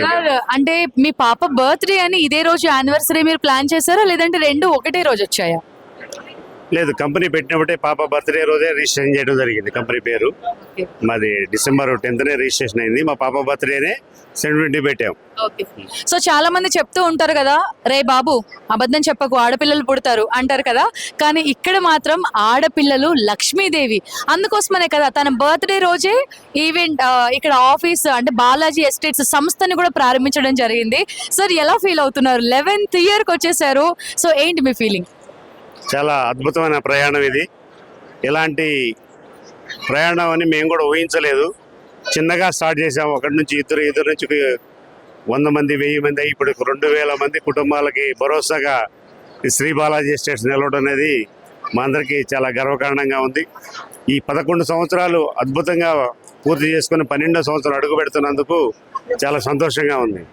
Sir అంటే మీ పాప birthday అని ఇదే రోజు యానివర్సరీ మీరు ప్లాన్ చేశారా, లేదంటే రెండు ఒకటే రోజు వచ్చాయా? లేదు, కంపెనీ పెట్టినప్పుడే పాప బర్త్డే రోజే రిజిస్ట్రేషన్ చేయడం జరిగింది. కంపెనీ పేరు మాది December 10th రిజిస్ట్రేషన్ అయింది. మా పాప బర్త్డేనే 720 పెట్టాం. సో చాలా మంది చెప్తూ ఉంటారు కదా, రే బాబు అబద్ధం చెప్పకు ఆడపిల్లలు పుడతారు అంటారు కదా, కానీ ఇక్కడ మాత్రం ఆడపిల్లలు లక్ష్మీదేవి. అందుకోసమనే కదా తన బర్త్డే రోజే ఈవెంట్ ఇక్కడ ఆఫీస్ అంటే బాలాజీ ఎస్టేట్స్ సంస్థని కూడా ప్రారంభించడం జరిగింది. సార్ ఎలా ఫీల్ అవుతున్నారు? 11th ఇయర్కి వచ్చేసారు. సో ఏంటి మీ ఫీలింగ్? చాలా అద్భుతమైన ప్రయాణం ఇది. ఇలాంటి ప్రయాణం అని మేము కూడా ఊహించలేదు. చిన్నగా స్టార్ట్ చేసాము. ఒకటి నుంచి ఇద్దరు నుంచి 100 మంది 1000 మంది ఇప్పుడు 2000 మంది కుటుంబాలకి భరోసాగా ఈ శ్రీ బాలాజీ ఎస్టేట్స్ నిలవడం అనేది మా అందరికీ చాలా గర్వకారణంగా ఉంది. ఈ 11 సంవత్సరాలు అద్భుతంగా పూర్తి చేసుకుని 12వ సంవత్సరం అడుగు పెడుతున్నందుకు చాలా సంతోషంగా ఉంది.